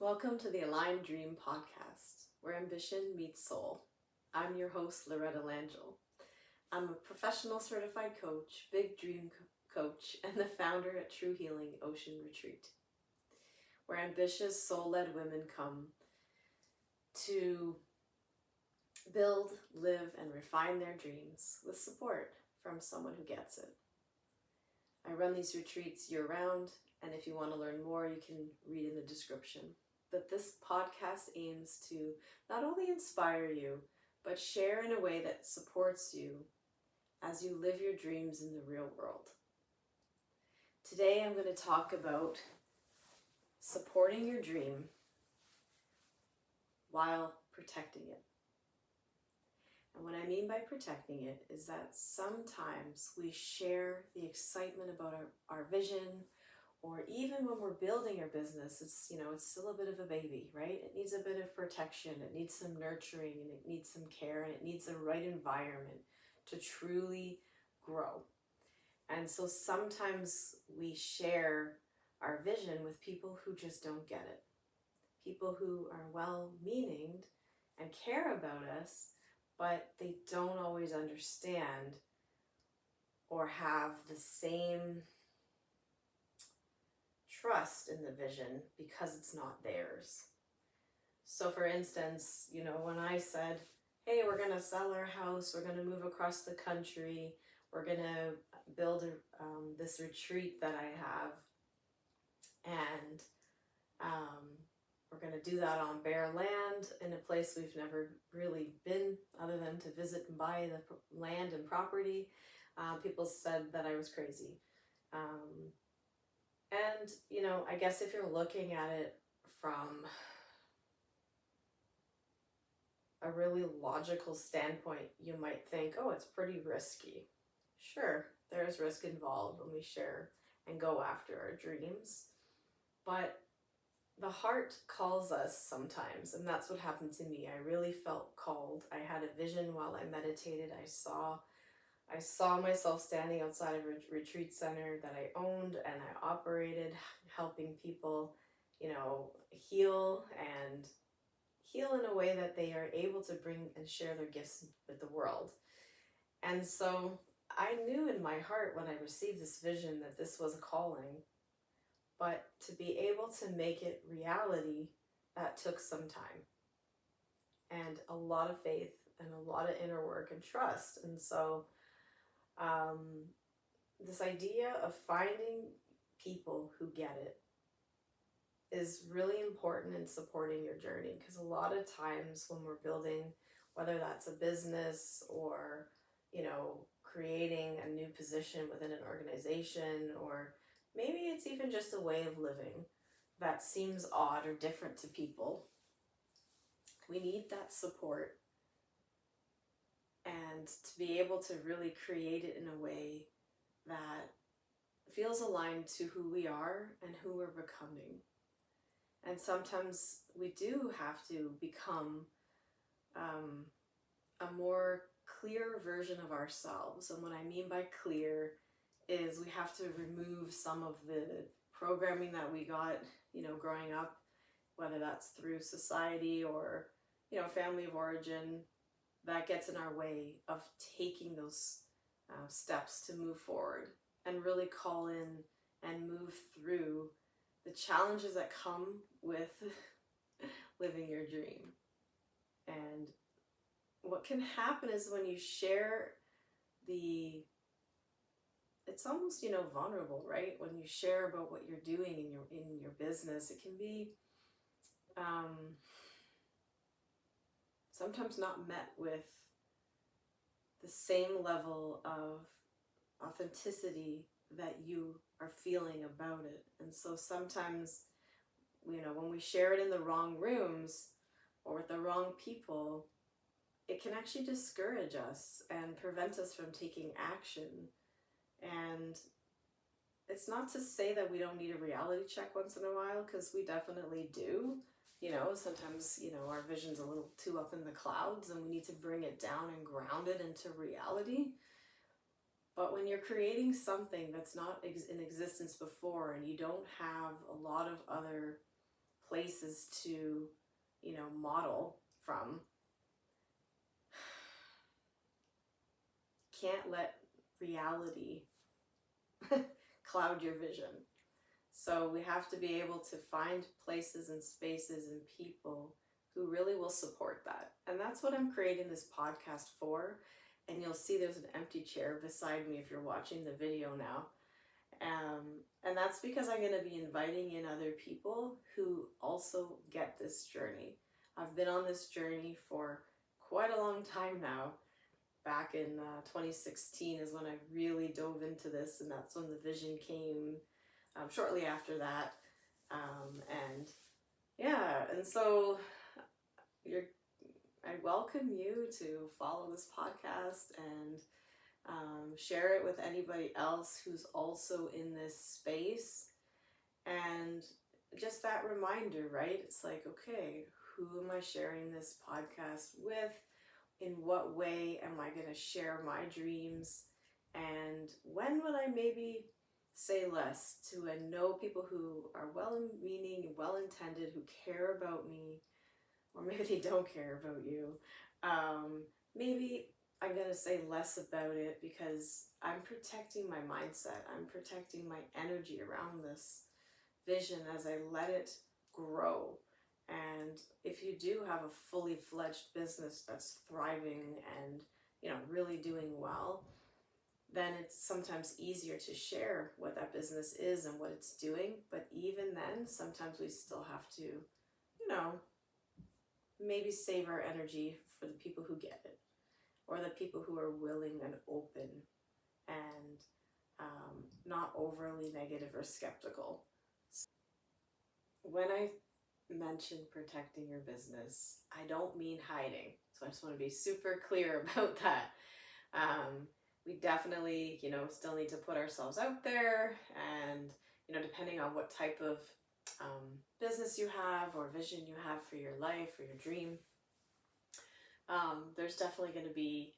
Welcome to the Aligned Dream podcast, where ambition meets soul. I'm your host, Loretta Langille. I'm a professional certified coach, big dream coach, and the founder at True Healing Ocean Retreat, where ambitious, soul-led women come to build, live, and refine their dreams with support from someone who gets it. I run these retreats year-round, and if you want to learn more, you can read in the description. But this podcast aims to not only inspire you, but share in a way that supports you as you live your dreams in the real world. Today I'm going to talk about supporting your dream while protecting it. And what I mean by protecting it is that sometimes we share the excitement about our vision, or even when we're building our business, it's still a bit of a baby, right? It needs a bit of protection, it needs some nurturing, and it needs some care, and it needs the right environment to truly grow. And so sometimes we share our vision with people who just don't get it. People who are well-meaning and care about us, but they don't always understand or have the same trust in the vision because it's not theirs. So for instance, when I said, hey, we're going to sell our house, we're going to move across the country, we're going to build this retreat that I have, and we're going to do that on bare land in a place we've never really been other than to visit and buy the land and property. People said that I was crazy. And, I guess if you're looking at it from a really logical standpoint, you might think, oh, it's pretty risky. Sure, there's risk involved when we share and go after our dreams, but the heart calls us sometimes, and that's what happened to me. I really felt called. I had a vision while I meditated. I saw myself standing outside of a retreat center that I owned and I operated, helping people, heal in a way that they are able to bring and share their gifts with the world. And so I knew in my heart when I received this vision that this was a calling, but to be able to make it reality, that took some time and a lot of faith and a lot of inner work and trust. And so this idea of finding people who get it is really important in supporting your journey, because a lot of times when we're building, whether that's a business or, creating a new position within an organization, or maybe it's even just a way of living that seems odd or different to people, we need that support and to be able to really create it in a way that feels aligned to who we are and who we're becoming. And sometimes we do have to become a more clear version of ourselves. And what I mean by clear is we have to remove some of the programming that we got, growing up, whether that's through society or, family of origin, that gets in our way of taking those steps to move forward and really call in and move through the challenges that come with living your dream. And what can happen is when you share it's almost, vulnerable, right? When you share about what you're doing in your business, it can be sometimes not met with the same level of authenticity that you are feeling about it. And so sometimes, when we share it in the wrong rooms or with the wrong people, it can actually discourage us and prevent us from taking action. And it's not to say that we don't need a reality check once in a while, because we definitely do. Sometimes, our vision's a little too up in the clouds and we need to bring it down and ground it into reality. But when you're creating something that's not in existence before, and you don't have a lot of other places to, model from. Can't let reality cloud your vision. So we have to be able to find places and spaces and people who really will support that. And that's what I'm creating this podcast for. And you'll see there's an empty chair beside me if you're watching the video now. And that's because I'm going to be inviting in other people who also get this journey. I've been on this journey for quite a long time now. Back in 2016 is when I really dove into this, and that's when the vision came shortly after that. And so I welcome you to follow this podcast and share it with anybody else who's also in this space. And just that reminder, right? It's like, okay, who am I sharing this podcast with? In what way am I going to share my dreams? And when would I maybe say less to know people who are well-meaning and well-intended, who care about me, or maybe they don't care about you. Maybe I'm going to say less about it because I'm protecting my mindset. I'm protecting my energy around this vision as I let it grow. And if you do have a fully fledged business that's thriving and, really doing well, then it's sometimes easier to share what that business is and what it's doing. But even then, sometimes we still have to, maybe save our energy for the people who get it, or the people who are willing and open and not overly negative or skeptical. When I mention protecting your business, I don't mean hiding. So I just want to be super clear about that. We definitely, still need to put ourselves out there, and, depending on what type of business you have or vision you have for your life or your dream, there's definitely going to be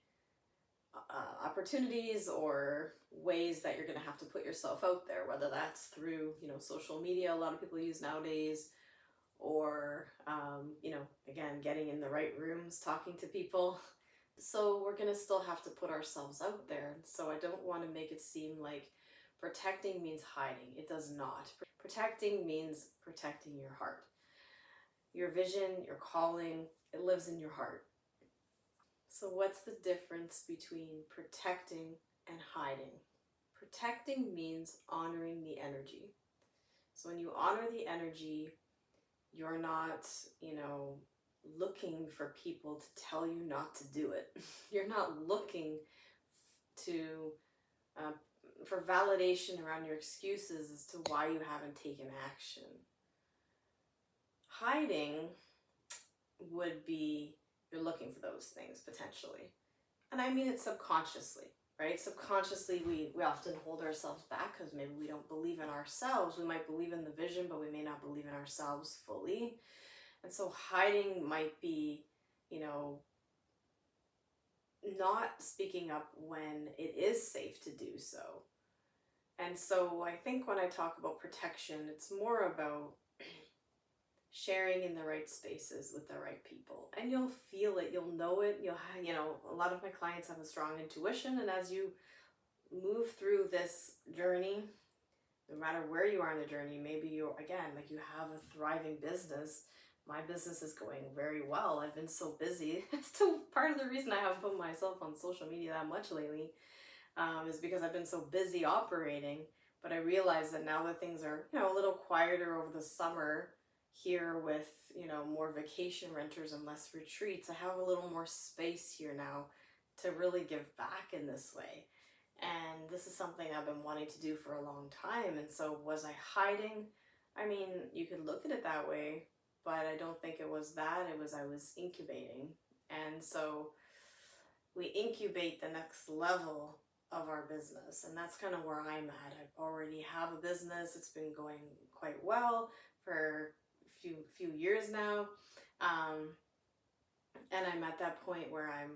opportunities or ways that you're going to have to put yourself out there, whether that's through, social media, a lot of people use nowadays, or, again, getting in the right rooms, talking to people. So we're going to still have to put ourselves out there. So I don't want to make it seem like protecting means hiding. It does not. Protecting means protecting your heart. Your vision, your calling, it lives in your heart. So what's the difference between protecting and hiding? Protecting means honoring the energy. So when you honor the energy, you're not, looking for people to tell you not to do it. You're not looking to for validation around your excuses as to why you haven't taken action. Hiding would be you're looking for those things potentially. And I mean it subconsciously, right? Subconsciously, we often hold ourselves back because maybe we don't believe in ourselves. We might believe in the vision, but we may not believe in ourselves fully. And so hiding might be, not speaking up when it is safe to do so. And so I think when I talk about protection, it's more about sharing in the right spaces with the right people. And you'll feel it, you'll know it, a lot of my clients have a strong intuition, and as you move through this journey, no matter where you are in the journey, maybe you have a thriving business. My business is going very well. I've been so busy. It's still part of the reason I haven't put myself on social media that much lately, is because I've been so busy operating. But I realize that now that things are, a little quieter over the summer here with, more vacation renters and less retreats, I have a little more space here now to really give back in this way. And this is something I've been wanting to do for a long time. And so was I hiding? I mean, you could look at it that way, but I don't think it was that. It was I was incubating. And so we incubate the next level of our business. And that's kind of where I'm at. I already have a business. It's been going quite well for a few years now. And I'm at that point where I'm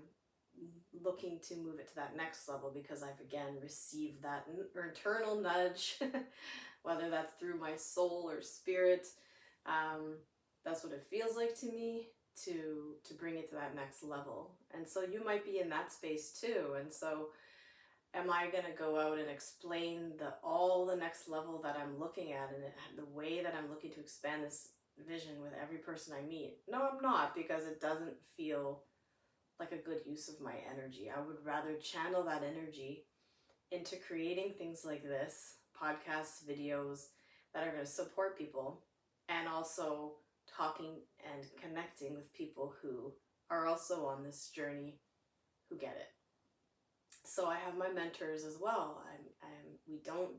looking to move it to that next level because I've again received that internal nudge, whether that's through my soul or spirit, That's what it feels like to me, to bring it to that next level. And so you might be in that space too. And so am I going to go out and explain all the next level that I'm looking at, and the way that I'm looking to expand this vision with every person I meet? No, I'm not, because it doesn't feel like a good use of my energy. I would rather channel that energy into creating things like this, podcasts, videos that are going to support people, and also talking and connecting with people who are also on this journey, who get it. So I have my mentors as well. We don't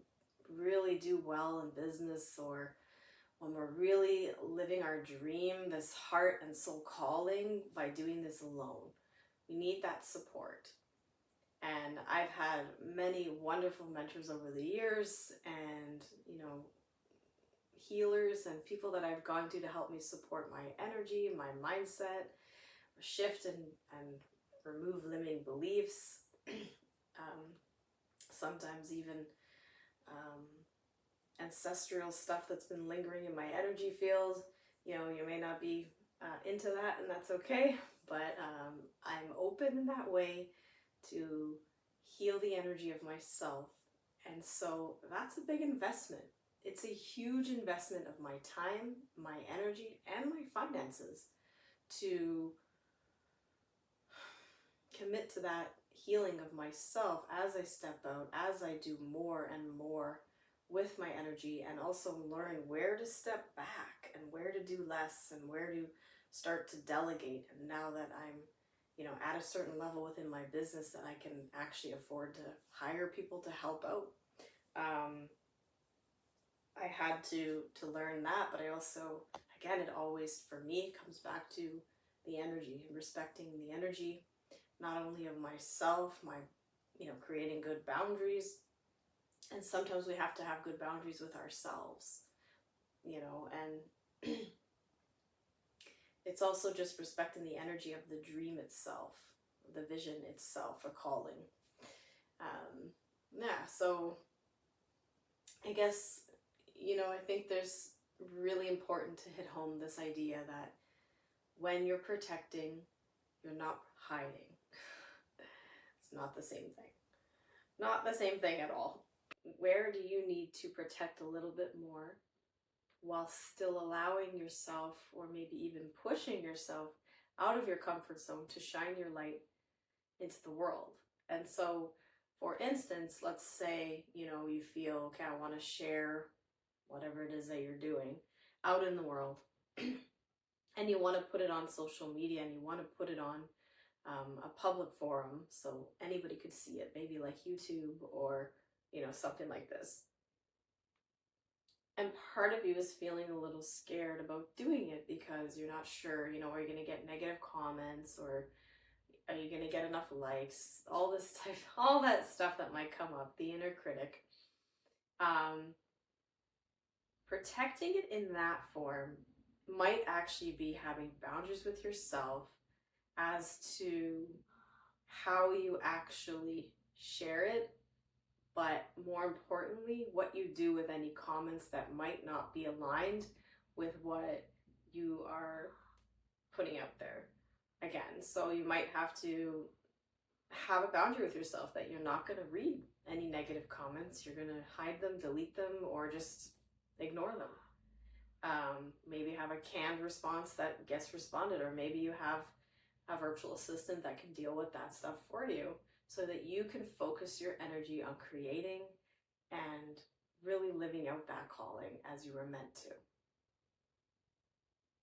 really do well in business, or when we're really living our dream, this heart and soul calling, by doing this alone. We need that support. And I've had many wonderful mentors over the years, and, healers and people that I've gone to help me support my energy, my mindset, shift and remove limiting beliefs. Sometimes even ancestral stuff that's been lingering in my energy field. You may not be into that, and that's okay, but I'm open in that way to heal the energy of myself. And so that's a big investment. It's a huge investment of my time, my energy, and my finances to commit to that healing of myself as I step out, as I do more and more with my energy, and also learn where to step back and where to do less and where to start to delegate. And now that I'm at a certain level within my business, that I can actually afford to hire people to help out. I had to learn that, but I also, again, it always, for me, comes back to the energy, and respecting the energy, not only of myself, creating good boundaries. And sometimes we have to have good boundaries with ourselves, and it's also just respecting the energy of the dream itself, the vision itself, a calling. So I guess, I think there's really important to hit home this idea that when you're protecting, you're not hiding. It's not the same thing. Not the same thing at all. Where do you need to protect a little bit more, while still allowing yourself, or maybe even pushing yourself out of your comfort zone, to shine your light into the world? And so, for instance, let's say, you feel, okay, I want to share whatever it is that you're doing out in the world, and you want to put it on social media, and you want to put it on a public forum so anybody could see it, maybe like YouTube, or something like this. And part of you is feeling a little scared about doing it, because you're not sure, are you going to get negative comments, or are you going to get enough likes? All that stuff that might come up, the inner critic. Protecting it in that form might actually be having boundaries with yourself as to how you actually share it, but more importantly, what you do with any comments that might not be aligned with what you are putting out there. Again, so you might have to have a boundary with yourself that you're not going to read any negative comments. You're going to hide them, delete them, or just ignore them. Maybe have a canned response that gets responded, or maybe you have a virtual assistant that can deal with that stuff for you, so that you can focus your energy on creating and really living out that calling as you were meant to.